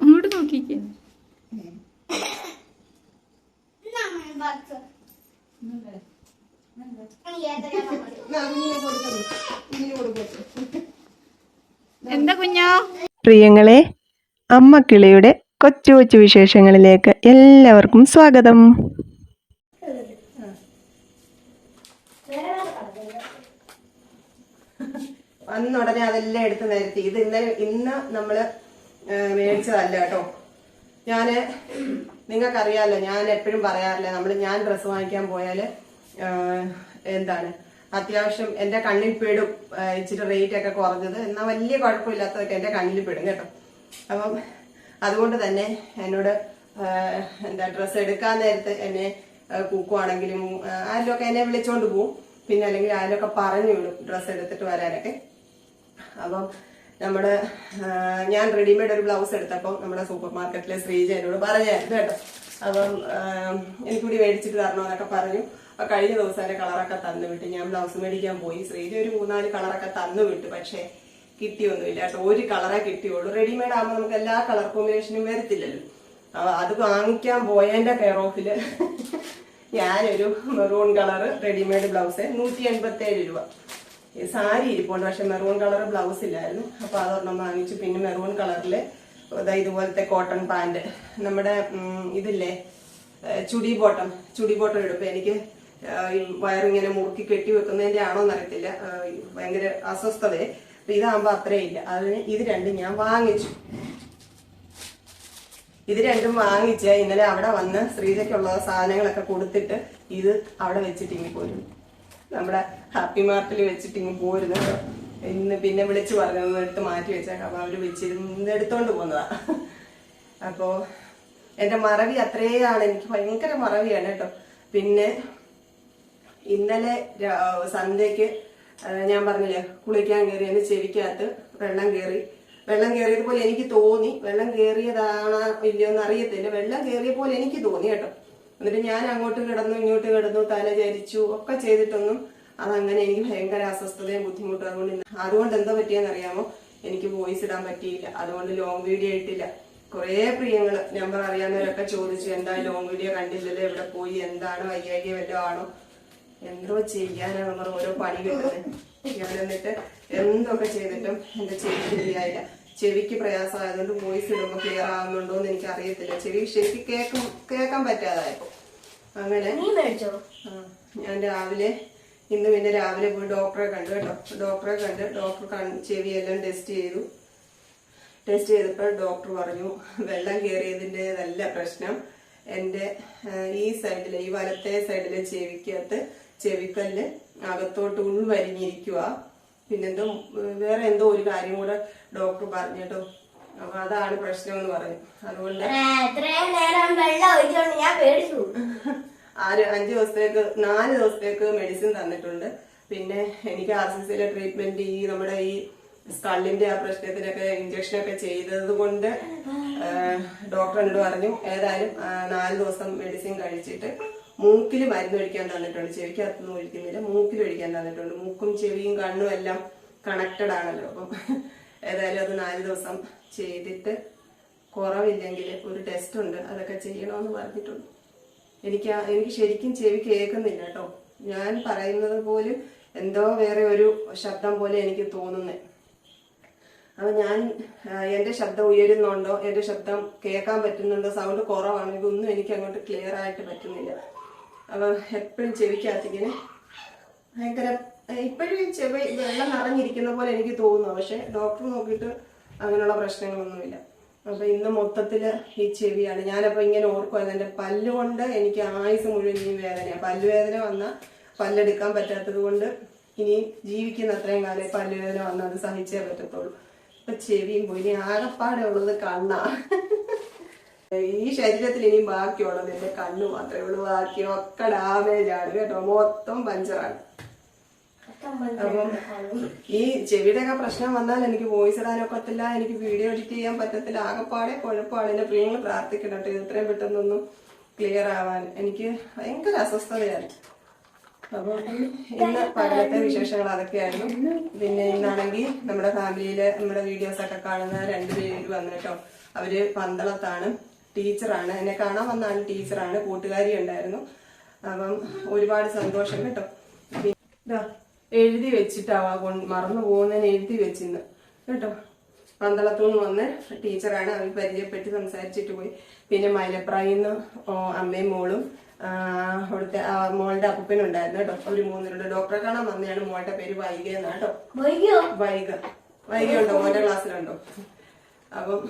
അങ്ങോട്ട് നോക്കിക്കേ. എന്താ കുഞ്ഞോ? പ്രിയങ്ങളെ, അമ്മ കിളിയുടെ കൊച്ചു കൊച്ചു വിശേഷങ്ങളിലേക്ക് എല്ലാവർക്കും സ്വാഗതം. വന്ന ഉടനെ അതെല്ലാം എടുത്ത് നിരത്തി. ഇത് ഇന്ന് നമ്മള് മേടിച്ചതല്ല കേട്ടോ. നിങ്ങൾക്കറിയാലോ, ഞാൻ എപ്പോഴും പറയാറില്ല, ഞാൻ ഡ്രസ്സ് വാങ്ങിക്കാൻ പോയാല് എന്താണ് അത്യാവശ്യം എന്റെ കണ്ണിൽ പെടും. ഇച്ചിരി റേറ്റ് ഒക്കെ കുറഞ്ഞത് എന്നാൽ വലിയ കുഴപ്പമില്ലാത്തതൊക്കെ എന്റെ കണ്ണിൽ പെടും കേട്ടോ. അപ്പം അതുകൊണ്ട് തന്നെ എന്നോട് ഡ്രസ്സ് എടുക്കാൻ നേരത്ത് എന്നെ കുക്കുവാണെങ്കിലും ആരിലൊക്കെ എന്നെ വിളിച്ചോണ്ട് പോവും. പിന്നെ അല്ലെങ്കിൽ ആരിലൊക്കെ പറഞ്ഞു വിടും ഡ്രസ്സ് എടുത്തിട്ട് വരാനൊക്കെ. അപ്പം ഞാൻ റെഡിമെയ്ഡ് ഒരു ബ്ലൗസ് എടുത്തപ്പോൾ നമ്മുടെ സൂപ്പർ മാർക്കറ്റിലെ ശ്രീജ എന്നോട് പറഞ്ഞായിരുന്നു കേട്ടോ. അപ്പം എനിക്കൂടി മേടിച്ചിട്ട് തരണമെന്നൊക്കെ പറഞ്ഞു. കഴിഞ്ഞ ദിവസം അതിന്റെ കളറൊക്കെ തന്നു വിട്ട് ഞാൻ ബ്ലൗസ് മേടിക്കാൻ പോയി. ശ്രീജ ഒരു 3-4 കളറൊക്കെ തന്നു വിട്ടു. പക്ഷെ കിട്ടിയൊന്നുമില്ല കേട്ടോ. ഒരു കളറേ കിട്ടിയുള്ളൂ. റെഡിമെയ്ഡ് ആകുമ്പോൾ നമുക്ക് എല്ലാ കളർ കോമ്പിനേഷനും വരത്തില്ലല്ലോ. അത് വാങ്ങിക്കാൻ പോയതിന്റെ കെയർ ഓഫില് ഞാനൊരു മെറൂൺ കളർ റെഡിമെയ്ഡ് ബ്ലൗസ് 187 രൂപ. സാരി ഇരിപ്പുണ്ട്, പക്ഷെ മെറൂൺ കളർ ബ്ലൗസ് ഇല്ലായിരുന്നു. അപ്പൊ അതൊരെണ്ണം വാങ്ങിച്ചു. പിന്നെ മെറൂൺ കളറില് ഇതുപോലത്തെ കോട്ടൺ പാന്റ്, നമ്മുടെ ഇതില്ലേ ചുടി ബോട്ടം ഇടുമ്പോ എനിക്ക് വയറിങ്ങനെ മുറുക്കി കെട്ടി വെക്കുന്നതിന്റെ ആണോന്ന് അറിയത്തില്ല, ഭയങ്കര അസ്വസ്ഥതയെ. അപ്പൊ ഇതാകുമ്പോ അത്രയില്ല. അതിന് ഇത് രണ്ടും ഞാൻ വാങ്ങിച്ചു. ഇത് രണ്ടും വാങ്ങിച്ച് ഇന്നലെ അവിടെ വന്ന് ശ്രീജയ്ക്കുള്ള സാധനങ്ങളൊക്കെ കൊടുത്തിട്ട് ഇത് അവിടെ വെച്ചിട്ട് ഇങ്ങി പോരുന്നു. നമ്മുടെ ഹാപ്പി മാർട്ടിൽ വെച്ചിട്ട് ഇങ്ങി പോരുന്നു. ഇന്ന് പിന്നെ വിളിച്ചു പറഞ്ഞു എടുത്ത് മാറ്റി വെച്ചേക്കാം. അപ്പൊ അവര് വെച്ചിരുന്ന് എടുത്തോണ്ട് പോന്നതാ. അപ്പോ എന്റെ മറവി അത്രയാണ്, എനിക്ക് ഭയങ്കര മറവിയാണ് കേട്ടോ. പിന്നെ ഇന്നലെ സന്ധ്യക്ക് ഞാൻ പറഞ്ഞില്ലേ കുളിക്കാൻ കയറി, എന്റെ ചെവിക്കകത്ത് വെള്ളം കയറിയതുപോലെ എനിക്ക് തോന്നി. വെള്ളം കയറിയതാണോ ഇല്ലയോന്ന് അറിയത്തില്ല, വെള്ളം കയറിയ പോലെ എനിക്ക് തോന്നി കേട്ടോ. എന്നിട്ട് ഞാൻ അങ്ങോട്ട് കിടന്നു ഇങ്ങോട്ട് കിടന്നു, തല ചരിച്ചു ഒക്കെ ചെയ്തിട്ടൊന്നും അതങ്ങനെ എനിക്ക് ഭയങ്കര അസ്വസ്ഥതയും ബുദ്ധിമുട്ടും. അതുകൊണ്ട് എന്താ പറ്റിയെന്ന് അറിയാമോ, എനിക്ക് വോയിസ് ഇടാൻ പറ്റിയില്ല. അതുകൊണ്ട് ലോങ് വീഡിയോ ഇട്ടില്ല. കുറെ പ്രിയങ്ങള് നമ്പർ അറിയാവുന്നവരൊക്കെ ചോദിച്ചു, എന്താ ലോങ് വീഡിയോ കണ്ടില്ലല്ലോ, എവിടെ പോയി, എന്താണ് വയ്യാകിയ വല്ലതും ആണോ, എന്തോ ചെയ്യാനാണ് നമ്മൾ ഓരോ പണി കിട്ടുന്നത്. ഞാൻ എന്നിട്ട് എന്തൊക്കെ ചെയ്തിട്ടും എന്റെ ചെവി ശരിയായില്ല. ചെവിക്ക് പ്രയാസമായതുകൊണ്ട് വോയിസ് ഇടുമ്പോൾ ക്ലിയർ ആവുന്നുണ്ടോ എന്ന് എനിക്ക് അറിയത്തില്ല. ചെവി ശരിക്കും കേൾക്കാൻ പറ്റാതായപ്പോ അങ്ങനെ ഞാൻ ഇന്ന് പിന്നെ രാവിലെ പോയി ഡോക്ടറെ കണ്ടു കേട്ടോ. ഡോക്ടർ ചെവിയെല്ലാം ടെസ്റ്റ് ചെയ്തപ്പോൾ ഡോക്ടർ പറഞ്ഞു വെള്ളം കയറിയതിൻ്റെതല്ല പ്രശ്നം, എന്റെ ഈ സൈഡിലെ, ഈ വലത്തെ സൈഡിലെ ചെവിക്കല്ല് അകത്തോട്ട് ഉൾവരിഞ്ഞിരിക്കുക. പിന്നെന്തോ വേറെ എന്തോ ഒരു കാര്യം കൂടെ ഡോക്ടർ പറഞ്ഞു കേട്ടോ. അപ്പൊ അതാണ് പ്രശ്നം എന്ന് പറഞ്ഞു. അതുകൊണ്ട് 4 ദിവസത്തേക്ക് മെഡിസിൻ തന്നിട്ടുണ്ട്. പിന്നെ എനിക്ക് RCCയിലെ ട്രീറ്റ്മെന്റ് നമ്മുടെ ഈ സ്കള്ളിന്റെ ആ പ്രശ്നത്തിനൊക്കെ ഇഞ്ചക്ഷനൊക്കെ ചെയ്തത് കൊണ്ട് ഡോക്ടർ എന്നോട് പറഞ്ഞു ഏതായാലും 4 ദിവസം മെഡിസിൻ കഴിച്ചിട്ട് മൂക്കിൽ മരുന്ന് ഒഴിക്കാൻ തന്നിട്ടുണ്ട്. ചെവിക്കകത്തൊന്നും ഒഴിക്കുന്നില്ല, മൂക്കിൽ ഒഴിക്കാൻ തന്നിട്ടുണ്ട്. മൂക്കും ചെവിയും കണ്ണും എല്ലാം കണക്റ്റഡ് ആണല്ലോ. അപ്പം ഏതായാലും അത് 4 ദിവസം ചെയ്തിട്ട് കുറവില്ലെങ്കിൽ ഒരു ടെസ്റ്റ് ഉണ്ട്, അതൊക്കെ ചെയ്യണമെന്ന് പറഞ്ഞിട്ടുണ്ട്. എനിക്ക് ശരിക്കും ചെവി കേൾക്കുന്നില്ല കേട്ടോ. ഞാൻ പറയുന്നത് പോലും എന്തോ വേറെ ഒരു ശബ്ദം പോലെ എനിക്ക് തോന്നുന്നേ. അപ്പൊ എന്റെ ശബ്ദം ഉയരുന്നുണ്ടോ, എന്റെ ശബ്ദം കേൾക്കാൻ പറ്റുന്നുണ്ടോ, സൗണ്ട് കുറവാണ്, ഇതൊന്നും എനിക്ക് അങ്ങോട്ട് ക്ലിയർ ആയിട്ട് പറ്റുന്നില്ല. അപ്പൊ എപ്പോഴും ചെവിക്കകത്തിങ്ങനെ ഭയങ്കര ഇപ്പോഴും ചെവി വെള്ളം നിറഞ്ഞിരിക്കുന്ന പോലെ എനിക്ക് തോന്നുന്നു. പക്ഷെ ഡോക്ടർ നോക്കിയിട്ട് അങ്ങനെയുള്ള പ്രശ്നങ്ങളൊന്നുമില്ല. അപ്പൊ ഇന്ന് മൊത്തത്തില് ഈ ചെവിയാണ്. ഞാനപ്പോ ഇങ്ങനെ ഓർക്കുമായിരുന്നു, എന്റെ പല്ലുകൊണ്ട് എനിക്ക് ആയുസ് മുഴുവൻ ഈ വേദനയാണ്. പല്ലുവേദന വന്നാൽ പല്ലെടുക്കാൻ പറ്റാത്തത് കൊണ്ട് ഇനി ജീവിക്കുന്ന അത്രയും കാലം പല്ലുവേദന വന്ന് അത് സഹിച്ചേ പറ്റത്തുള്ളൂ. ഇപ്പൊ ചെവിയും പോയി, ഇനി ആകപ്പാടെ ഉള്ളത് കണ്ണാ. ഈ ശരീരത്തിൽ ഇനി ബാക്കിയുള്ളത് എന്റെ കണ്ണ് മാത്രമേ ഉള്ളൂ. ബാക്കിയൊക്കെ ഡാമേജ് ആണ് കേട്ടോ, മൊത്തം പഞ്ചറാണ്. അപ്പം ഈ ചെവിയുടെ ഒക്കെ പ്രശ്നം വന്നാൽ എനിക്ക് വോയിസ് ഇടാനൊക്കത്തില്ല, എനിക്ക് വീഡിയോ എഡിറ്റ് ചെയ്യാൻ പറ്റത്തില്ല, ആകപ്പാടെ കുഴപ്പമാണ്. എന്റെ പ്രിയങ്ങൾ പ്രാർത്ഥിക്കണം കേട്ടോ, ഇത്രയും പെട്ടെന്നൊന്നും ക്ലിയർ ആവാൻ. എനിക്ക് ഭയങ്കര അസ്വസ്ഥതയാണ്. അപ്പൊ ഇന്ന് പകലത്തെ വിശേഷങ്ങൾ അതൊക്കെയായിരുന്നു. പിന്നെ ഇന്നാണെങ്കിൽ നമ്മുടെ ഫാമിലിയില് നമ്മുടെ വീഡിയോസ് ഒക്കെ കാണുന്ന 2 പേര് വന്നിട്ടോ. അവര് പന്തളത്താണ്, ടീച്ചറാണ്. എന്നെ കാണാൻ വന്നാണ്, ടീച്ചറാണ്, കൂട്ടുകാരി ഉണ്ടായിരുന്നു. അപ്പം ഒരുപാട് സന്തോഷം കേട്ടോ. എഴുതി വെച്ചിട്ടാവാ മറന്നു പോകുന്നതിന് എഴുതി വെച്ചിന്ന് കേട്ടോ. പന്തളത്തുനിന്ന് വന്ന് ടീച്ചറാണ്, അവർ പരിചയപ്പെട്ട് സംസാരിച്ചിട്ട് പോയി. പിന്നെ മലപ്രായിന്ന് അമ്മയും മോളും അവിടുത്തെ മോളുടെ അപ്പൂപ്പനുണ്ടായിരുന്നു കേട്ടോ. അവര് 3 പേരുടെ ഡോക്ടറെ കാണാൻ വന്നതാണ്. മോളുടെ പേര് വൈഗ എന്നാട്ടോ. വൈഗയുണ്ടോ? മോന്റെ ക്ലാസ്സിലുണ്ടോ? അപ്പം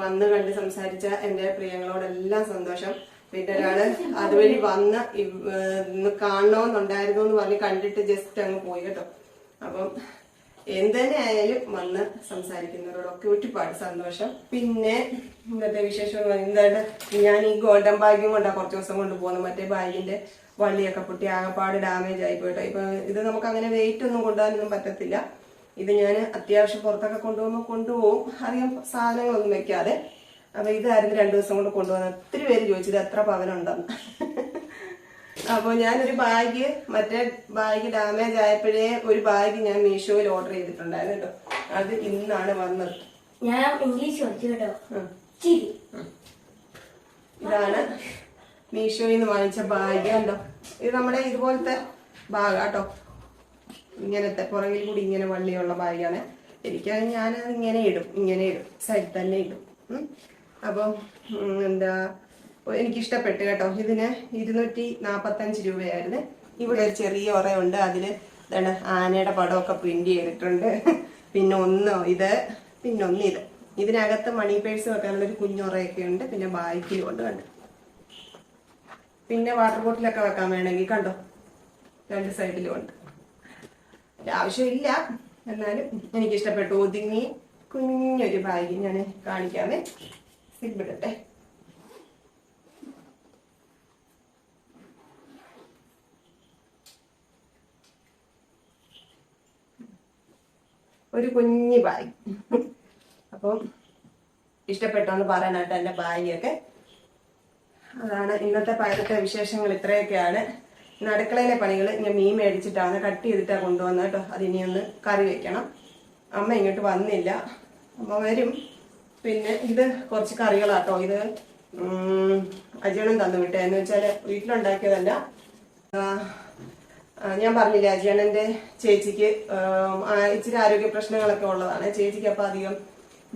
വന്ന് കണ്ട് സംസാരിച്ച എന്റെ പ്രിയങ്ങളോടെല്ലാം സന്തോഷം. പിന്നെ ഒരാള് അതുവഴി വന്ന് ഇന്ന് കാണണമെന്നുണ്ടായിരുന്നു എന്ന് പറഞ്ഞ് കണ്ടിട്ട് ജസ്റ്റ് അങ്ങ് പോയി കേട്ടോ. അപ്പം എന്തുതന്നെ ആയാലും വന്ന് സംസാരിക്കുന്നവരോടൊക്കെ ഒരുപാട് സന്തോഷം. പിന്നെ ഇന്നത്തെ വിശേഷം എന്താണ്, ഞാൻ ഈ ഗോൾഡൻ ബാഗും കൊണ്ടാ കുറച്ച് ദിവസം കൊണ്ട് പോകുന്നത്. മറ്റേ ബാഗിന്റെ വള്ളിയൊക്കെ പൊട്ടി ആകപ്പാട് ഡാമേജ് ആയി പോയിട്ടോ. ഇപ്പൊ ഇത് നമുക്ക് അങ്ങനെ വെയിറ്റ് ഒന്നും കൊണ്ടുപോകാനൊന്നും പറ്റത്തില്ല. ഇത് ഞാൻ അത്യാവശ്യം പുറത്തൊക്കെ കൊണ്ടുപോകും, അധികം സാധനങ്ങളൊന്നും വെക്കാതെ. അപ്പൊ ഇതായിരുന്നു 2 ദിവസം കൊണ്ട് കൊണ്ടുപോകുന്നത്. ഒത്തിരി പേര് ചോദിച്ചത് എത്ര പവനുണ്ടെന്ന്. അപ്പൊ ഞാനൊരു ബാഗ്, മറ്റേ ബാഗ് ഡാമേജ് ആയപ്പോഴേ ഒരു ബാഗ് ഞാൻ മീഷോയിൽ ഓർഡർ ചെയ്തിട്ടുണ്ടായിരുന്നു കേട്ടോ. അത് ഇന്നാണ് വന്നത്. ഞാൻ ഇംഗ്ലീഷ് കേട്ടോ. ഇതാണ് മീഷോയിൽ നിന്ന് വാങ്ങിച്ച ബാഗ് കണ്ടോ. ഇത് നമ്മുടെ ഇതുപോലത്തെ ബാഗാട്ടോ, ഇങ്ങനത്തെ പുറകിൽ കൂടി ഇങ്ങനെ വള്ളിയുള്ള ബാഗാണ്. ഞാനത് ഇങ്ങനെ ഇടും സൈഡിൽ തന്നെ ഇടും. അപ്പം എന്താ, എനിക്കിഷ്ടപ്പെട്ടു കേട്ടോ. ഇതിന് 245 രൂപയായിരുന്നു. ഇവിടെ ഒരു ചെറിയ ഉറയുണ്ട്, അതില് ആനയുടെ പടമൊക്കെ പ്രിന്റ് ചെയ്തിട്ടുണ്ട്. പിന്നെ ഇത്. ഇതിനകത്ത് മണി പേഴ്സ് വെക്കാനുള്ള ഒരു കുഞ്ഞുറയൊക്കെ ഉണ്ട്. പിന്നെ ബാഗിലും ഉണ്ട് കണ്ടോ. പിന്നെ വാട്ടർ ബോട്ടിലൊക്കെ വെക്കാൻ വേണമെങ്കിൽ കണ്ടോ, 2 സൈഡിലും ഉണ്ട്. ആവശ്യമില്ല, എന്നാലും എനിക്കിഷ്ടപ്പെട്ടു. ഒതുങ്ങി കുഞ്ഞൊരു ബാഗ് ഞാൻ കാണിക്കാമേ. സിബിടട്ടെ. ഒരു കുഞ്ഞി ബാഗ്. അപ്പം ഇഷ്ടപ്പെട്ടോന്ന് പറയാനായിട്ട് എന്റെ ബാഗൊക്കെ. അതാണ് ഇന്നത്തെ പകലത്തെ വിശേഷങ്ങൾ. ഇത്രയൊക്കെയാണ്. ഇന്ന് അടുക്കളയിലെ പണികൾ. ഞാൻ മീൻ മേടിച്ചിട്ടാണ്, കട്ട് ചെയ്തിട്ടാണ് കൊണ്ടുവന്നത് കേട്ടോ. അതിനി ഒന്ന് കറി വെക്കണം. അമ്മ ഇങ്ങോട്ട് വന്നില്ല, അമ്മ വരും. പിന്നെ ഇത് കുറച്ച് കറികളാട്ടോ. ഇത് അജയണം തന്നു വിട്ടേ, എന്ന് വെച്ചാല് വീട്ടിലുണ്ടാക്കിയതല്ല. ഞാൻ പറഞ്ഞില്ലേ, അജയണന്റെ ചേച്ചിക്ക് ഇച്ചിരി ആരോഗ്യ പ്രശ്നങ്ങളൊക്കെ ഉള്ളതാണ്. ചേച്ചിക്ക് അപ്പൊ അധികം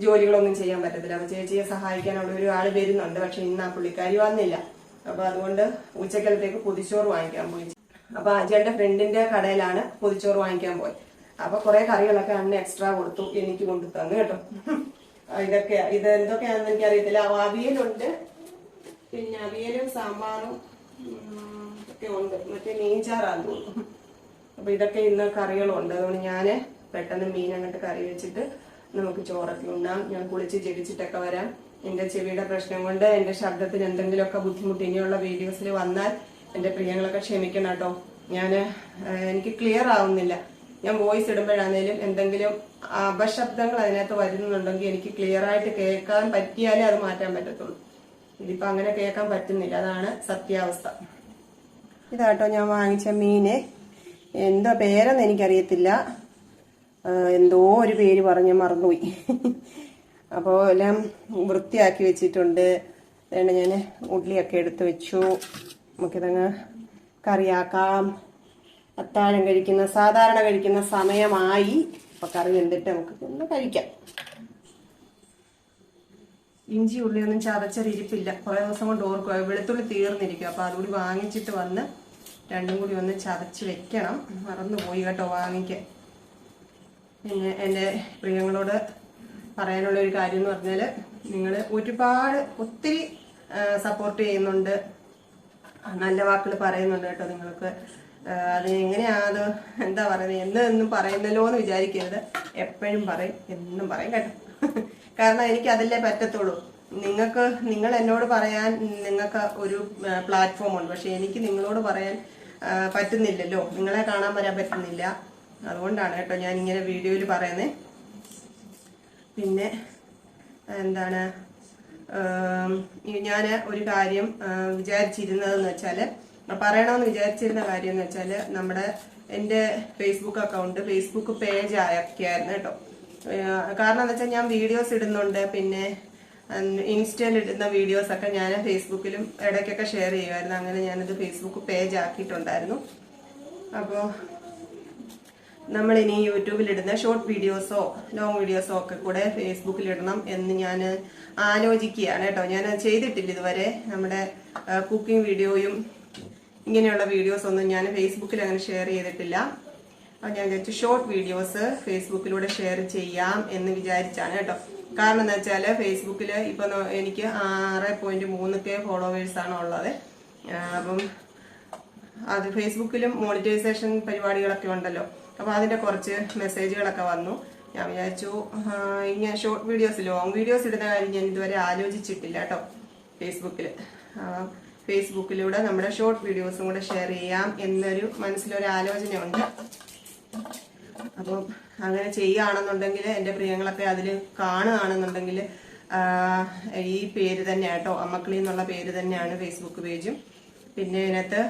ജോലികളൊന്നും ചെയ്യാൻ പറ്റത്തില്ല. അപ്പൊ ചേച്ചിയെ സഹായിക്കാനുള്ള ഒരു ആള് വരുന്നുണ്ട്. പക്ഷെ ഇന്ന് ആ പുള്ളിക്കാരി വന്നില്ല. അപ്പൊ അതുകൊണ്ട് ഉച്ചക്കലത്തേക്ക് പൊതിച്ചോറ് വാങ്ങിക്കാൻ പോയി. അപ്പൊ അജയന്റെ ഫ്രണ്ടിന്റെ കടയിലാണ് പൊതിച്ചോറ് വാങ്ങിക്കാൻ പോയി. അപ്പൊ കുറെ കറികളൊക്കെ അന്ന് എക്സ്ട്രാ കൊടുത്തു, എനിക്ക് കൊണ്ടു തന്നു കേട്ടോ. ഇത് എന്തൊക്കെയാണെന്ന് എനിക്ക് അറിയത്തില്ല. അവിയലുണ്ട്, പിന്നെ അവിയലും സാമ്പാറും ഒക്കെ ഉണ്ട്. മറ്റേ മീൻചാറാന്ന് തോന്നുന്നു. അപ്പൊ ഇതൊക്കെ ഇന്ന് കറികളുണ്ട്. അതുകൊണ്ട് ഞാന് പെട്ടെന്ന് മീൻ അങ്ങോട്ട് കറി വെച്ചിട്ട് നമുക്ക് ചോറൊക്കെ ഉണ്ടാകും. ഞാൻ കുളിച്ച് ജടിച്ചിട്ടൊക്കെ വരാം. എന്റെ ചെവിയുടെ പ്രശ്നം കൊണ്ട് എന്റെ ശബ്ദത്തിന് എന്തെങ്കിലുമൊക്കെ ബുദ്ധിമുട്ട് ഇനിയുള്ള വീഡിയോസിൽ വന്നാൽ എന്റെ പ്രിയങ്ങളൊക്കെ ക്ഷമിക്കണം കേട്ടോ. എനിക്ക് ക്ലിയർ ആവുന്നില്ല. ഞാൻ വോയിസ് ഇടുമ്പോഴാണേലും എന്തെങ്കിലും അപശബ്ദങ്ങൾ അതിനകത്ത് വരുന്നുണ്ടെങ്കിൽ എനിക്ക് ക്ലിയർ ആയിട്ട് കേൾക്കാൻ പറ്റിയാലേ അത് മാറ്റാൻ പറ്റത്തുള്ളൂ. ഇതിപ്പോ അങ്ങനെ കേൾക്കാൻ പറ്റുന്നില്ല, അതാണ് സത്യാവസ്ഥ. ഇതാട്ടോ ഞാൻ വാങ്ങിച്ച മീന്. എന്തോ പേരെന്ന് എനിക്കറിയത്തില്ല, എന്തോ ഒരു പേര് പറഞ്ഞ് മറന്നുപോയി. അപ്പോൾ എല്ലാം വൃത്തിയാക്കി വെച്ചിട്ടുണ്ട്. അതുകൊണ്ട് ഞാൻ ഉള്ളിയൊക്കെ എടുത്ത് വെച്ചു. നമുക്കിതങ്ങ് കറിയാക്കാം. അത്താഴം സാധാരണ കഴിക്കുന്ന സമയമായി. അപ്പൊ കറി വെന്തിട്ട് നമുക്ക് ഒന്ന് കഴിക്കാം. ഇഞ്ചി ഉള്ളിയൊന്നും ചതച്ചരിപ്പില്ല. കുറെ ദിവസം കൊണ്ട് ഓർക്കുക, വെളുത്തുള്ളി തീർന്നിരിക്കും. അപ്പൊ അതുകൂടി വാങ്ങിച്ചിട്ട് വന്ന് രണ്ടും കൂടി ഒന്ന് ചതച്ച് വെക്കണം. മറന്നുപോയി കേട്ടോ വാങ്ങിക്കാൻ. പിന്നെ എൻ്റെ പ്രിയങ്ങളോട് പറയാനുള്ള ഒരു കാര്യം എന്ന് പറഞ്ഞാൽ, നിങ്ങൾ ഒത്തിരി സപ്പോർട്ട് ചെയ്യുന്നുണ്ട്, നല്ല വാക്കുകൾ പറയുന്നുണ്ട് കേട്ടോ. നിങ്ങൾക്ക് അത് എങ്ങനെയാ അത് എന്താ പറയുന്നത് എന്നും പറയുന്നല്ലോ എന്ന് വിചാരിക്കരുത്. എപ്പോഴും പറയും, എന്നും പറയും കേട്ടോ. കാരണം എനിക്ക് അതല്ലേ പറ്റത്തുള്ളൂ. നിങ്ങൾ എന്നോട് പറയാൻ നിങ്ങൾക്ക് ഒരു പ്ലാറ്റ്ഫോം ഉണ്ട്. പക്ഷെ എനിക്ക് നിങ്ങളോട് പറയാൻ പറ്റുന്നില്ലല്ലോ, നിങ്ങളെ കാണാൻ വരാൻ പറ്റുന്നില്ല. അതുകൊണ്ടാണ് കേട്ടോ ഞാൻ ഇങ്ങനെ വീഡിയോയിൽ പറയുന്നത്. പിന്നെ എന്താണ്, ഞാൻ ഒരു കാര്യം വിചാരിച്ചിരുന്നതെന്ന് വെച്ചാൽ, പറയണമെന്ന് വിചാരിച്ചിരുന്ന കാര്യം എന്ന് വെച്ചാൽ, എൻ്റെ ഫേസ്ബുക്ക് അക്കൗണ്ട് ഫേസ്ബുക്ക് പേജ് ആക്കിയായിരുന്നു കേട്ടോ. കാരണം എന്താ വെച്ചാൽ ഞാൻ വീഡിയോസ് ഇടുന്നുണ്ട്. പിന്നെ ഇൻസ്റ്റയിൽ ഇടുന്ന വീഡിയോസ് ഒക്കെ ഞാൻ ഫേസ്ബുക്കിലും ഇടയ്ക്കൊക്കെ ഷെയർ ചെയ്യുമായിരുന്നു. അങ്ങനെ ഞാനത് ഫേസ്ബുക്ക് പേജ് ആക്കിയിട്ടുണ്ടായിരുന്നു. അപ്പോൾ നമ്മളിനി യൂട്യൂബിലിടുന്ന ഷോർട്ട് വീഡിയോസോ ലോങ് വീഡിയോസോ ഒക്കെ കൂടെ ഫേസ്ബുക്കിലിടണം എന്ന് ഞാൻ ആലോചിക്കുകയാണ് കേട്ടോ. ഞാൻ ചെയ്തിട്ടില്ല ഇതുവരെ. നമ്മുടെ കുക്കിംഗ് വീഡിയോയും ഇങ്ങനെയുള്ള വീഡിയോസ് ഒന്നും ഞാൻ ഫേസ്ബുക്കിൽ അങ്ങനെ ഷെയർ ചെയ്തിട്ടില്ല. അപ്പോൾ ഞാൻ വിചാരിച്ചു ഷോർട്ട് വീഡിയോസ് ഫേസ്ബുക്കിലൂടെ ഷെയർ ചെയ്യാം എന്ന് വിചാരിച്ചാണ് കേട്ടോ. കാരണം എന്താ വെച്ചാൽ ഫേസ്ബുക്കിൽ ഇപ്പം എനിക്ക് 6.3K ഫോളോവേഴ്സാണ് ഉള്ളത്. അപ്പം അത് ഫേസ്ബുക്കിലും മോണിറ്റൈസേഷൻ പരിപാടികളൊക്കെ ഉണ്ടല്ലോ. അപ്പോൾ അതിൻ്റെ കുറച്ച് മെസ്സേജുകളൊക്കെ വന്നു. ഞാൻ വിചാരിച്ചു ഇങ്ങനെ ഷോർട്ട് വീഡിയോസ് ലോങ് വീഡിയോസ് ഇടുന്ന കാര്യം ഞാൻ ഇതുവരെ ആലോചിച്ചിട്ടില്ല കേട്ടോ. ഫേസ്ബുക്കിലൂടെ നമ്മുടെ ഷോർട്ട് വീഡിയോസും കൂടെ ഷെയർ ചെയ്യാം എന്നൊരു മനസ്സിലൊരു ആലോചനയുണ്ട്. അപ്പം അങ്ങനെ ചെയ്യുകയാണെന്നുണ്ടെങ്കിൽ എൻ്റെ പ്രിയങ്ങളൊക്കെ അതിൽ കാണുകയാണെന്നുണ്ടെങ്കിൽ ഈ പേര് തന്നെയാണ് കേട്ടോ, അമ്മക്കിളി എന്നുള്ള പേര് തന്നെയാണ് ഫേസ്ബുക്ക് പേജും. പിന്നെ ഇതിനകത്ത്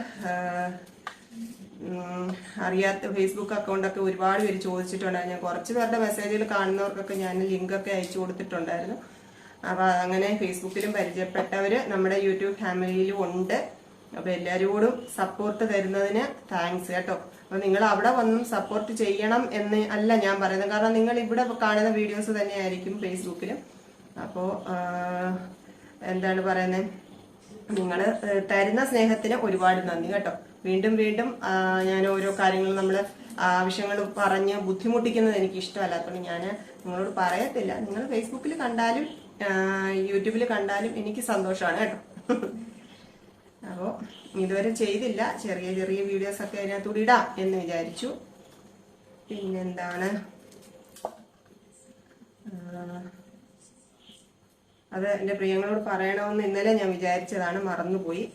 അറിയാത്ത ഫേസ്ബുക്ക് അക്കൗണ്ടൊക്കെ ഒരുപാട് പേര് ചോദിച്ചിട്ടുണ്ടായിരുന്നു. ഞാൻ കുറച്ച് പേരുടെ മെസ്സേജുകൾ കാണുന്നവർക്കൊക്കെ ഞാൻ ലിങ്കൊക്കെ അയച്ചു കൊടുത്തിട്ടുണ്ടായിരുന്നു. അപ്പോൾ അങ്ങനെ ഫേസ്ബുക്കിലും പരിചയപ്പെട്ടവർ നമ്മുടെ യൂട്യൂബ് ഫാമിലിയിലും ഉണ്ട്. അപ്പോൾ എല്ലാവരോടും സപ്പോർട്ട് തരുന്നതിന് താങ്ക്സ് കേട്ടോ. അപ്പോൾ നിങ്ങൾ അവിടെ വന്നും സപ്പോർട്ട് ചെയ്യണം എന്ന് അല്ല ഞാൻ പറയുന്നത്. കാരണം നിങ്ങൾ ഇവിടെ കാണുന്ന വീഡിയോസ് തന്നെയായിരിക്കും ഫേസ്ബുക്കിലും. അപ്പോൾ എന്താണ് പറയുന്നത്, നിങ്ങൾ തരുന്ന സ്നേഹത്തിന് ഒരുപാട് നന്ദി കേട്ടോ. വീണ്ടും വീണ്ടും ഞാൻ ഓരോ കാര്യങ്ങൾ നമ്മൾ ആവശ്യങ്ങൾ പറഞ്ഞ് ബുദ്ധിമുട്ടിക്കുന്നത് എനിക്ക് ഇഷ്ടമല്ലാത്തതുകൊണ്ട് ഞാൻ നിങ്ങളോട് പറയത്തില്ല. നിങ്ങൾ ഫേസ്ബുക്കിൽ കണ്ടാലും യൂട്യൂബിൽ കണ്ടാലും എനിക്ക് സന്തോഷമാണ് കേട്ടോ. അപ്പോൾ ഇതുവരെ ചെയ്തില്ല. ചെറിയ ചെറിയ വീഡിയോസ് ഒക്കെ അതിനകത്തൂടെ ഇടാം എന്ന് വിചാരിച്ചു. പിന്നെന്താണ്, അത് എൻ്റെ പ്രിയങ്ങളോട് പറയണമെന്ന് ഇന്നലെ ഞാൻ വിചാരിച്ചതാണ്, മറന്നുപോയി.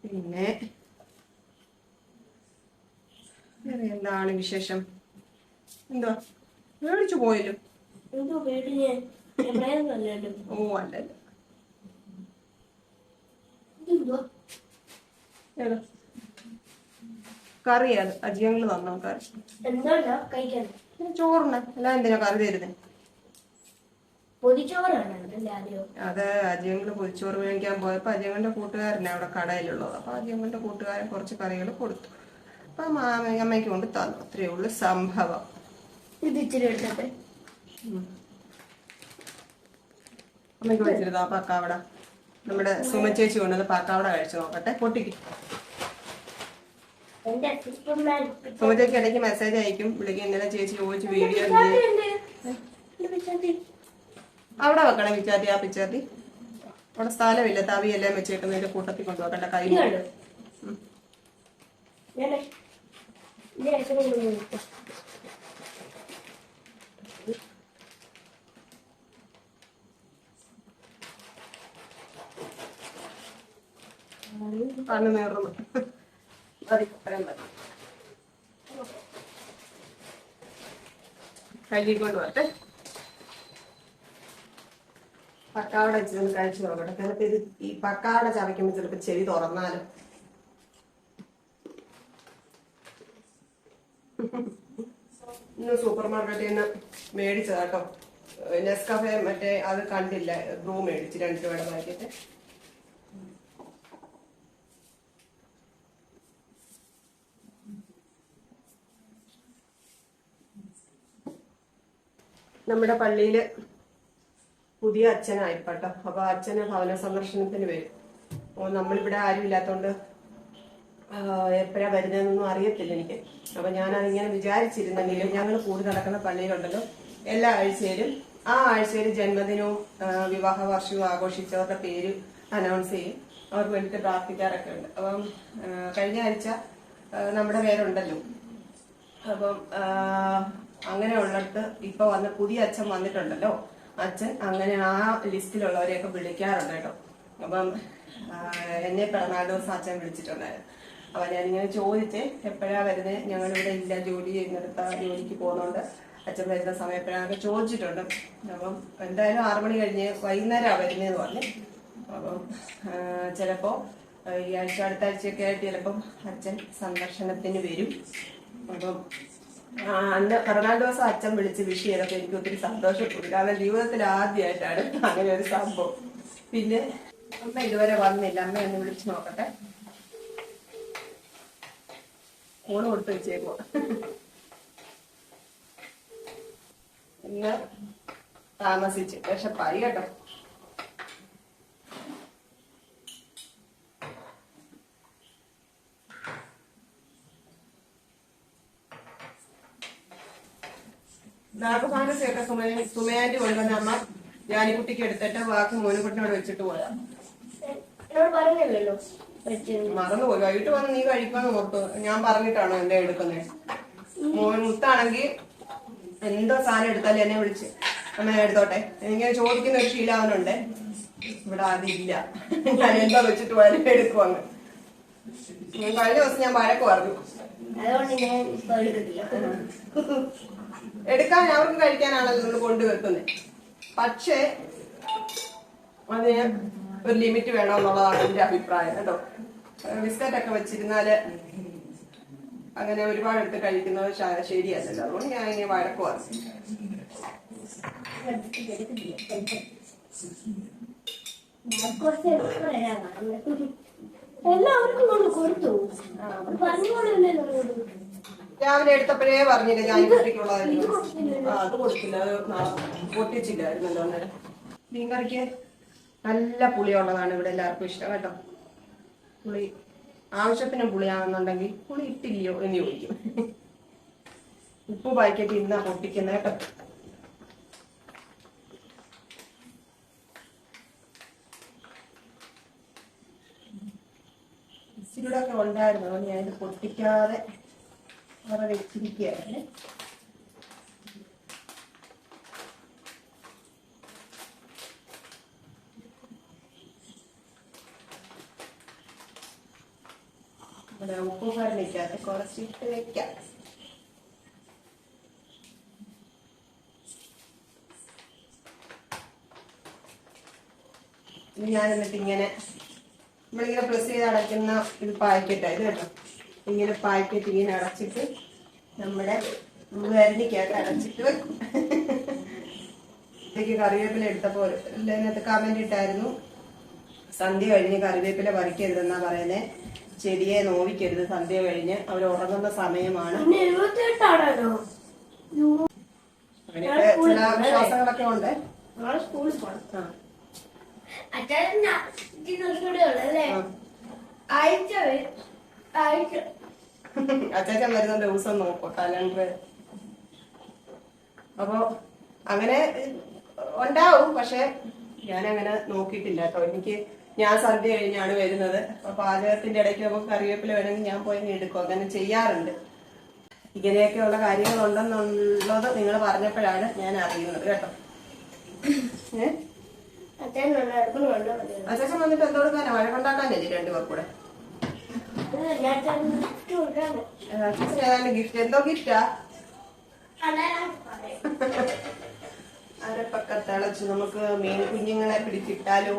പിന്നെ എന്താണ് വിശേഷം? എന്തുവാ മേടിച്ചു പോയല്ലോ? ഓ അല്ലല്ല, കറി അത് അജിയങ്ങള് തന്നോ കറി? ചോറിന് അല്ല, എന്തിനാ കറി തരുന്നേ? അത് അജിയങ്ങള് പൊതിച്ചോറ് മേടിക്കാൻ പോയപ്പോ അജിയങ്ങളുടെ കൂട്ടുകാരനെ അവിടെ കടയിലുള്ളത്. അപ്പൊ അജിയങ്ങളുടെ കൂട്ടുകാരൻ കുറച്ച് കറികൾ കൊടുത്തു. അപ്പൊ അമ്മയ്ക്ക് കൊണ്ട് തന്നു. അത്രയേ ഉള്ളു സംഭവം. ഇത് ഇച്ചിരി എടുത്തേ. അമ്മയ്ക്ക് വെച്ചിരുന്നോ പക്കാവട? നമ്മുടെ സുമ ചേച്ചി കൊണ്ടുവന്ന് പക്കാവട കഴിച്ചു നോക്കട്ടെ. പൊട്ടിക്ക്. സുമ ചേച്ചി ഇടയ്ക്ക് മെസ്സേജ് അയക്കും, വിളിക്കും. ഇന്നലെ ചേച്ചി ചോദിച്ചു വീഡിയോ അവിടെ വെക്കണം പിച്ചാത്തി. ആ പിച്ചാത്തി അവിടെ സ്ഥലമില്ല, തവിയെല്ലാം വെച്ചേക്കുന്നതിന്റെ കൂട്ടത്തിൽ കൊണ്ടുവെക്കണ്ട. കയ്യിൽ കണ്ണു നേർന്നു കഴുകിക്കൊണ്ട് വരട്ടെ. പക്കാവട വെച്ചൊന്ന് കഴിച്ചു നോക്കട്ടെ. ചിലപ്പോൾ ഇത് ഈ പക്കാവട ചവയ്ക്കുമ്പോൾ ചിലപ്പോൾ ചെവി തുറന്നാലും. ഇന്ന് സൂപ്പർ മാർക്കറ്റിൽ നിന്ന് മേടിച്ചതാട്ടോ. നെസ്കഫെ മറ്റേ അത് കണ്ടില്ല, ബ്രൂ മേടിച്ച് 2 രൂപയുടെ പാക്കറ്റ്. നമ്മുടെ പള്ളിയില് പുതിയ അച്ഛനായിട്ടോ. അപ്പൊ അച്ഛന് ഭവന സന്ദർശനത്തിന് വരും. അപ്പോൾ നമ്മളിവിടെ ആരും ഇല്ലാത്തോണ്ട് എപ്പോഴാ വരുന്നതെന്നൊന്നും അറിയത്തില്ല എനിക്ക്. അപ്പൊ ഞാനതിങ്ങനെ വിചാരിച്ചിരുന്നെങ്കിലും ഞങ്ങൾ കൂടി നടക്കുന്ന പള്ളിയിലുണ്ടല്ലോ, എല്ലാ ആഴ്ചയിലും ആ ആഴ്ചയിൽ ജന്മദിനവും വിവാഹ വാർഷികവും ആഘോഷിച്ചവരുടെ പേര് അനൗൺസ് ചെയ്യും. അവർക്ക് വേണ്ടിയിട്ട് പ്രാർത്ഥിക്കാറൊക്കെ ഉണ്ട്. അപ്പം കഴിഞ്ഞ ആഴ്ച നമ്മുടെ പേരുണ്ടല്ലോ, അപ്പം അങ്ങനെ ഉള്ളിടത്ത് ഇപ്പൊ വന്ന് പുതിയ അച്ഛൻ വന്നിട്ടുണ്ടല്ലോ, അച്ഛൻ അങ്ങനെ ആ ലിസ്റ്റിലുള്ളവരെയൊക്കെ വിളിക്കാറുണ്ട് കേട്ടോ. അപ്പം എന്നെ പിറന്നാൾ ദിവസം അച്ഛൻ വിളിച്ചിട്ടുണ്ടായിരുന്നു. അപ്പൊ ഞാനിങ്ങനെ ചോദിച്ചേ എപ്പോഴാ വരുന്നത്, ഞങ്ങളിവിടെ ഇല്ല, ജോലി ചെയ്യുന്നിടത്ത് ജോലിക്ക് പോകുന്നോണ്ട് അച്ഛൻ വരുന്ന സമയം എപ്പോഴാന്നൊക്കെ ചോദിച്ചിട്ടുണ്ട്. അപ്പം എന്തായാലും 6 മണി കഴിഞ്ഞ് വൈകുന്നേരമാണ് വരുന്നതെന്ന് പറഞ്ഞു. അപ്പം ചിലപ്പോ ഈ ആഴ്ച അടുത്ത ആഴ്ചയൊക്കെ ആയിട്ട് ചിലപ്പം അച്ഛൻ സന്ദർശനത്തിന് വരും. അപ്പം അന്ന് പിറന്നാൾ ദിവസം അച്ഛൻ വിളിച്ച് വിഷ് ചെയ്തപ്പോൾ എനിക്ക് ഒത്തിരി സന്തോഷപ്പെട്ടു. കാരണം ജീവിതത്തിൽ ആദ്യമായിട്ടാണ് അങ്ങനെ ഒരു സംഭവം. പിന്നെ അമ്മ ഇതുവരെ വന്നില്ല, അമ്മ ഒന്ന് വിളിച്ചു നോക്കട്ടെ. ഫോണ് കൊടുത്ത് വെച്ചേക്കുവാ. ഇന്ന് താമസിച്ച് വിശപ്പായി കേട്ടോ. നാഗപാനസയൊക്കെ സുമയാന്റി കൊണ്ടുവന്ന അമ്മ ജാനിക്കുട്ടിക്ക് എടുത്തിട്ട് ബാക്കി മോനുകുട്ടിനോട് വെച്ചിട്ട് പോയാ. മറന്നുപോയി. വൈകിട്ട് വന്ന് നീ കഴിക്കാന്ന് ഓർത്തു. ഞാൻ പറഞ്ഞിട്ടാണോ എന്റെ എടുക്കുന്നത്? മോൻ മുത്താണെങ്കിൽ എന്തോ സാധനം എടുത്താലും എന്നെ വിളിച്ച് അമ്മ എടുത്തോട്ടെ, എനിക്കിങ്ങനെ ചോദിക്കുന്ന ഒരു ശീലാവനുണ്ട്. ഇവിടെ അതില്ല, ഞാൻ എന്തോ വെച്ചിട്ട് പോയാലും എടുക്കുവാന്ന്. കഴിഞ്ഞ ദിവസം ഞാൻ വഴക്ക് പറഞ്ഞു, എടുക്കാൻ അവർക്ക് കഴിക്കാനാണല്ലോ നമ്മൾ കൊണ്ടുവെക്കുന്നത്. പക്ഷേ അതിന് ഒരു ലിമിറ്റ് വേണമെന്നുള്ളതാണ് എന്റെ അഭിപ്രായം കേട്ടോ. ബിസ്ക്കറ്റൊക്കെ വെച്ചിരുന്നാല് അങ്ങനെ ഒരുപാട് എടുത്ത് കഴിക്കുന്നത് ശരിയല്ലല്ലോ. അതുകൊണ്ട് ഞാൻ ഇങ്ങനെ വഴക്ക് പറഞ്ഞു. രാവിലെ എടുത്തപ്പോഴേ പറഞ്ഞില്ല ജാനിക്കുട്ടിക്കുള്ളതായിരുന്നു. അത് കൊടുത്തില്ല, അത് പൊട്ടിച്ചില്ലായിരുന്നല്ലോ അന്നേരം. മീൻകറിക്ക് നല്ല പുളിയുള്ളതാണ് ഇവിടെ എല്ലാവർക്കും ഇഷ്ടം കേട്ടോ. പുളി ആവശ്യത്തിന് പുളിയാണെന്നുണ്ടെങ്കിൽ പുളി ഇട്ടില്ലയോ എന്ന് ചോദിക്കും. ഉപ്പ് പാക്കറ്റ് ഇന്നാ പൊട്ടിക്കുന്നത് കേട്ടോ. ഇച്ചിരിയുടെ ഒക്കെ ഉണ്ടായിരുന്നു, അതുകൊണ്ട് ഞാനിത് പൊട്ടിക്കാതെ അവിടെ വെച്ചിരിക്കുകയാണ്. ഇവിടെ ഉപ്പ് കറിനിക്കാതെ കുറച്ചിട്ട് വെക്കാം. ഞാൻ എന്നിട്ട് ഇങ്ങനെ നമ്മളിങ്ങനെ പ്രസ് ചെയ്ത് അടയ്ക്കുന്ന ഇത് പാക്കറ്റാണ് ഇത് കേട്ടോ. ഇങ്ങനെ പാക്കറ്റ് ഇങ്ങനെ അടച്ചിട്ട് നമ്മുടെ വരണിക്കകത്ത് അടച്ചിട്ട് വെക്കും. ഇതൊക്കെ കറിവേപ്പില എടുത്തപ്പോൾ ഇതിനകത്ത് കമന്റ് ഇട്ടായിരുന്നു, സന്ധ്യ കഴിഞ്ഞ് കറിവേപ്പില പറിക്കരുതെന്നാ പറയുന്നത്. ചെടിയെ നോവിക്കരുത്, സന്ധ്യ കഴിഞ്ഞ് അവർ ഉറങ്ങുന്ന സമയമാണ്. അങ്ങനെയൊക്കെ ചില വിശ്വാസങ്ങളൊക്കെ ഉണ്ട്. അച്ചാച്ചൻ വരുന്ന ദിവസം നോക്കോ കലണ്ടർ. അപ്പൊ അങ്ങനെ ഉണ്ടാവും, പക്ഷെ ഞാനങ്ങനെ നോക്കിയിട്ടില്ല കേട്ടോ. ഞാൻ സന്ധ്യ കഴിഞ്ഞാണ് വരുന്നത്. അപ്പൊ പാചകത്തിന്റെ ഇടയ്ക്ക് നമുക്ക് കറിവേപ്പില വേണമെങ്കിൽ ഞാൻ പോയി എടുക്കും, അങ്ങനെ ചെയ്യാറുണ്ട്. ഇങ്ങനെയൊക്കെയുള്ള കാര്യങ്ങളുണ്ടെന്നുള്ളത് നിങ്ങൾ പറഞ്ഞപ്പോഴാണ് ഞാൻ അറിയുന്നത് കേട്ടോ. അച്ചാച്ചൻ വന്നിട്ട് എന്തോടുക്കാനാ? വഴക്കുണ്ടാക്കാനല്ലേ രണ്ടുപേർ കൂടെ? അച്ചാച്ചൻ ഏതാണ്ട് ഗിഫ്റ്റ്, എന്തോ ഗിഫ്റ്റാ? അരപ്പൊക്കെ തിളച്ച് നമുക്ക് മീൻ കുഞ്ഞുങ്ങളെ പിടിച്ചിട്ടാലോ?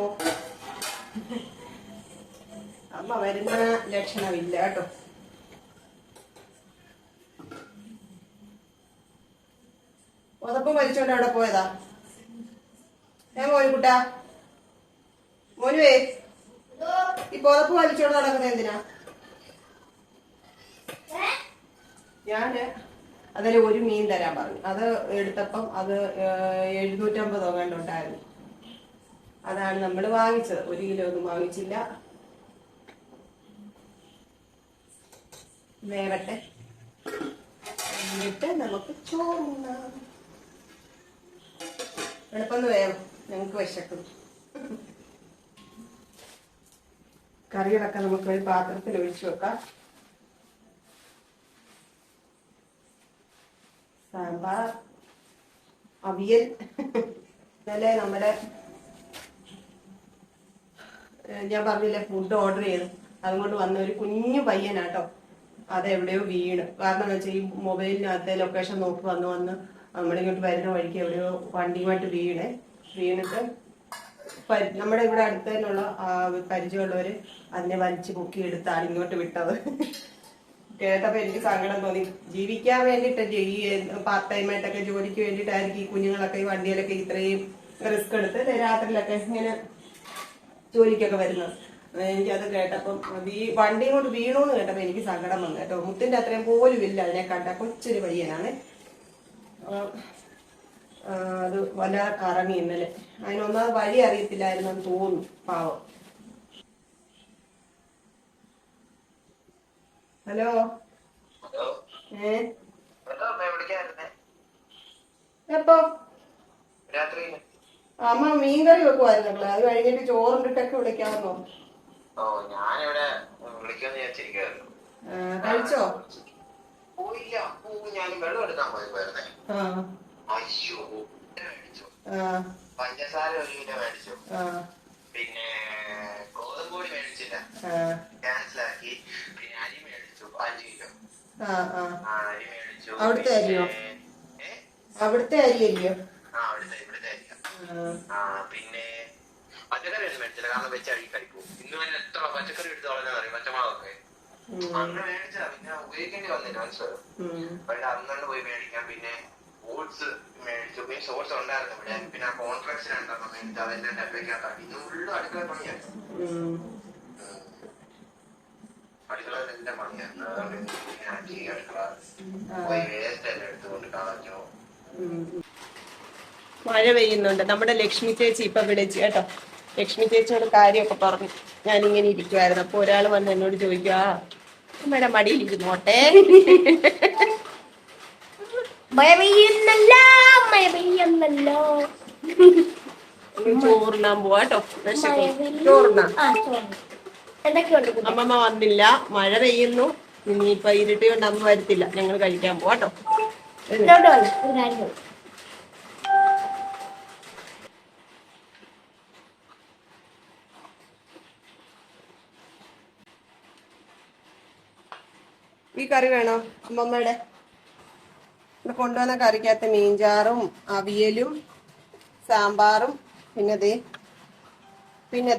അമ്മ വരുന്ന ലക്ഷണമില്ല കേട്ടോ. പുതപ്പ് വലിച്ചോണ്ട് അവിടെ പോയതാ? മോനുകുട്ടാ, മോനുവേ, ഈ പുതപ്പ് വലിച്ചോണ്ട് നടക്കുന്നത് എന്തിനാ? ഞാന് അതിൽ ഒരു മീൻ തരാൻ പറഞ്ഞു. അത് എടുത്തപ്പം അത് 750 കണ്ടുണ്ടായിരുന്നു. അതാണ് നമ്മൾ വാങ്ങിച്ചത്. 1 കിലോ ഒന്നും വാങ്ങിച്ചില്ല. വേവട്ടെ, എന്നിട്ട് നമുക്ക് ചോറുണ്ണാം. എളുപ്പം വേവും, ഞങ്ങൾക്ക് വിശക്കും. കറികളൊക്കെ നമുക്ക് ഒരു പാത്രത്തിൽ ഒഴിച്ചു വെക്കാം. സാമ്പാർ, അവിയൽ. ഇന്നലെ നമ്മുടെ ഞാൻ പറഞ്ഞില്ലേ ഫുഡ് ഓർഡർ ചെയ്തു, അതുകൊണ്ട് വന്ന ഒരു കുഞ്ഞു പയ്യനാട്ടോ. അതെവിടെയോ വീണ്. കാരണം എന്ന് വെച്ചാൽ ഈ മൊബൈലിനകത്തെ ലൊക്കേഷൻ നോക്കി വന്ന് നമ്മളിങ്ങോട്ട് വരുന്ന വഴിക്ക് എവിടെയോ വണ്ടിയുമായിട്ട് വീണിട്ട് നമ്മുടെ ഇവിടെ അടുത്ത് തന്നെയുള്ള പരിചയമുള്ളവര് അതിനെ വലിച്ചു പൊക്കി എടുത്താണ് ഇങ്ങോട്ട് വിട്ടത്. കേട്ടപ്പോ എനിക്ക് സങ്കടം തോന്നി. ജീവിക്കാൻ വേണ്ടിട്ടല്ലേ ഈ പാർട്ട് ടൈമായിട്ടൊക്കെ ജോലിക്ക് വേണ്ടിയിട്ടായിരിക്കും ഈ കുഞ്ഞുങ്ങളൊക്കെ ഈ വണ്ടിയിലൊക്കെ ഇത്രയും റിസ്ക് എടുത്ത് രാത്രിയിലൊക്കെ ഇങ്ങനെ ജോലിക്കൊക്കെ വരുന്നത്. എനിക്കത് കേട്ടപ്പം ഈ വണ്ടിയും കൊണ്ട് വീണോന്ന് കേട്ടപ്പോ എനിക്ക് സങ്കടം വന്നു കേട്ടോ. മുത്തിന്റെ അത്രയും പോലും ഇല്ല അതിനെ കണ്ട. കൊച്ചൊരു പയ്യനാണ്. അത് വല്ലാതെ കറങ്ങി ഇന്നലെ. അതിനൊന്നാമത് വഴി അറിയത്തില്ലായിരുന്നെന്ന് തോന്നുന്നു, പാവം. ഹലോ. എപ്പോ? അമ്മ മീൻകറി വെക്കുവായിരുന്നല്ലോ, അത് കഴിഞ്ഞിട്ട് ചോറിട്ടിട്ടൊക്കെ വിളിക്കാമെന്നോ. കഴിച്ചോ? പഞ്ചസാര 1 കിലോ മേടിച്ചു. പിന്നെ ഗോതമ്പൊടി മേടിച്ചില്ല, ക്യാൻസലാക്കി. പിന്നെ അരി മേടിച്ചു 5 കിലോ. അരി മേടിച്ചു. അവിടുത്തെ അരിയോ? അവിടുത്തെ അരിയല്ലയോ? ഇവിടുത്തെ അരിയോ. പിന്നെ പച്ചക്കറി ഒന്നും മേടിച്ചില്ല, കാരണം വെച്ച് അഴുകി കഴിക്കും. ഇന്ന് തന്നെ എത്ര പച്ചക്കറി എടുത്ത് കളഞ്ഞാൽ അറിയാം, പച്ചമുളകൊക്കെ അങ്ങനെ മേടിച്ചാ പിന്നെ ഉപയോഗിക്കേണ്ടി വന്നില്ല, മനസ്സിലായോ. പക്ഷെ അന്നു പോയി മേടിക്കാം. പിന്നെ ഓട്സ് മേടിച്ചു. പിന്നെ സോഴ്സ് ഉണ്ടായിരുന്നു ഇവിടെ. പിന്നെ ആ കോൺട്രാക്ട് 2 മേടിച്ചു. അതെല്ലാം ഡബയ്ക്കകത്താക്കി. ഇന്ന് ഫുള്ളും അടുക്കള പണിയായിരുന്നു. അടുക്കളയിലെല്ലാം പണിയായിരുന്നു. അതുകൊണ്ട് അടുക്കള പോയി വേസ്റ്റ് എല്ലാം എടുത്തുകൊണ്ട് കളഞ്ഞു. മഴ പെയ്യുന്നുണ്ട്. നമ്മുടെ ലക്ഷ്മി ചേച്ചി ഇപ്പൊ വിളിച്ചു കേട്ടോ. ലക്ഷ്മി ചേച്ചിയോട് കാര്യമൊക്കെ പറഞ്ഞു. ഞാനിങ്ങനെ ഇരിക്കുവായിരുന്നു. അപ്പൊ ഒരാൾ വന്ന് എന്നോട് ചോദിക്കുക, അമ്മയുടെ മടിയിലിരുന്നോട്ടെ, മഴ പെയ്യുന്നല്ലോ. ചോറിനാൻ പോവാട്ടോ. ചോറിനാ. എന്തൊക്കെയുണ്ട്? അമ്മമ്മ വന്നില്ല, മഴ പെയ്യുന്നു. ഇനിയിപ്പൊ ഇരുട്ടി കൊണ്ട് അമ്മ വരത്തില്ല. ഞങ്ങൾ കഴിക്കാൻ പോവാട്ടോ. ഈ കറി വേണോ അമ്മമ്മയുടെ? ഇവിടെ കൊണ്ടുവന്ന കറിക്കകത്ത് മീൻചാറും അവിയലും സാമ്പാറും പിന്നെ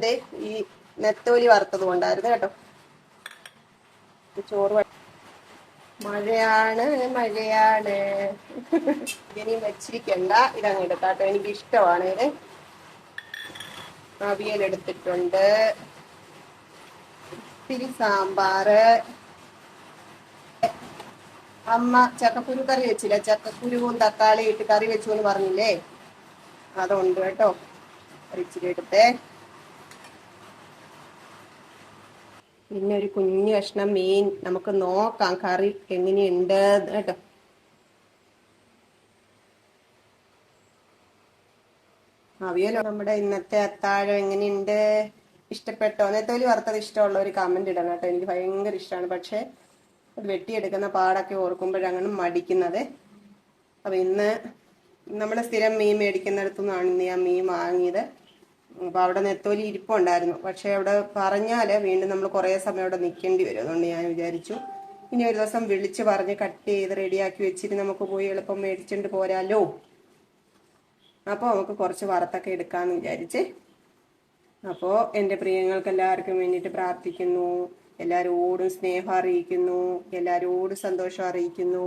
ദേ ഈ നെത്തോലി വറുത്തതും ഉണ്ടായിരുന്നു കേട്ടോ. ചോറ് മഴയാണ് ഇനി വെച്ചിരിക്കണ്ട. ഇതങ്ങ് എടുക്കാട്ടോ, എനിക്ക് ഇഷ്ടമാണ് ഇത്. അവിയലെടുത്തിട്ടുണ്ട്, ഇത്തിരി സാമ്പാറ്. അമ്മ ചക്കക്കുരു കറി വെച്ചില്ല, ചക്കക്കുരുവും തക്കാളി ഇട്ട് കറി വെച്ചു എന്ന് പറഞ്ഞില്ലേ, അതുണ്ട് കേട്ടോ. ഇച്ചിരി എടുത്തേ. പിന്നെ ഒരു കുഞ്ഞു കഷ്ണം മീൻ. നമുക്ക് നോക്കാം കറി എങ്ങനെയുണ്ട് കേട്ടോ. അവിയലോ. നമ്മുടെ ഇന്നത്തെ അത്താഴം എങ്ങനെയുണ്ട്? ഇഷ്ടപ്പെട്ടോ? നെത്തോലി വറുത്തത് ഇഷ്ടമുള്ള ഒരു കമന്റ് ഇടണം കേട്ടോ. എനിക്ക് ഭയങ്കര ഇഷ്ടമാണ്. പക്ഷെ അത് വെട്ടിയെടുക്കുന്ന പാടൊക്കെ ഓർക്കുമ്പോഴങ്ങനെ മടിക്കുന്നത്. അപ്പൊ ഇന്ന് നമ്മൾ സ്ഥിരം മീൻ മേടിക്കുന്നിടത്തുനിന്നാണ് ഇന്ന് ഞാൻ മീൻ വാങ്ങിയത്. അപ്പൊ അവിടെ നെത്തോലി ഇരിപ്പുണ്ടായിരുന്നു. പക്ഷെ അവിടെ പറഞ്ഞാല് വീണ്ടും നമ്മൾ കുറെ സമയം അവിടെ നിൽക്കേണ്ടി വരും. അതുകൊണ്ട് ഞാൻ വിചാരിച്ചു ഇനി ഒരു ദിവസം വിളിച്ച് പറഞ്ഞ് കട്ട് ചെയ്ത് റെഡിയാക്കി വെച്ചിട്ട് നമുക്ക് പോയി എളുപ്പം മേടിച്ചിട്ട് പോരാലോ. അപ്പോൾ നമുക്ക് കുറച്ച് വറുത്തൊക്കെ എടുക്കാമെന്ന് വിചാരിച്ച്. അപ്പോൾ എൻ്റെ പ്രിയങ്ങൾക്ക് എല്ലാവർക്കും വേണ്ടിയിട്ട് പ്രാർത്ഥിക്കുന്നു. എല്ലാവരോടും സ്നേഹം അറിയിക്കുന്നു, എല്ലാവരോടും സന്തോഷം അറിയിക്കുന്നു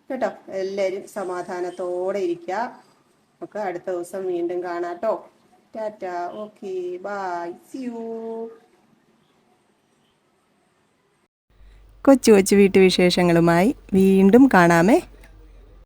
കേട്ടോ. എല്ലാവരും സമാധാനത്തോടെ ഇരിക്കുക. നമുക്ക് അടുത്ത ദിവസം വീണ്ടും കാണാട്ടോ. Tata. Okay, bye, see you. കൊച്ചു കൊച്ചു വീട്ടുവിശേഷങ്ങളുമായി വീണ്ടും കാണാമേ.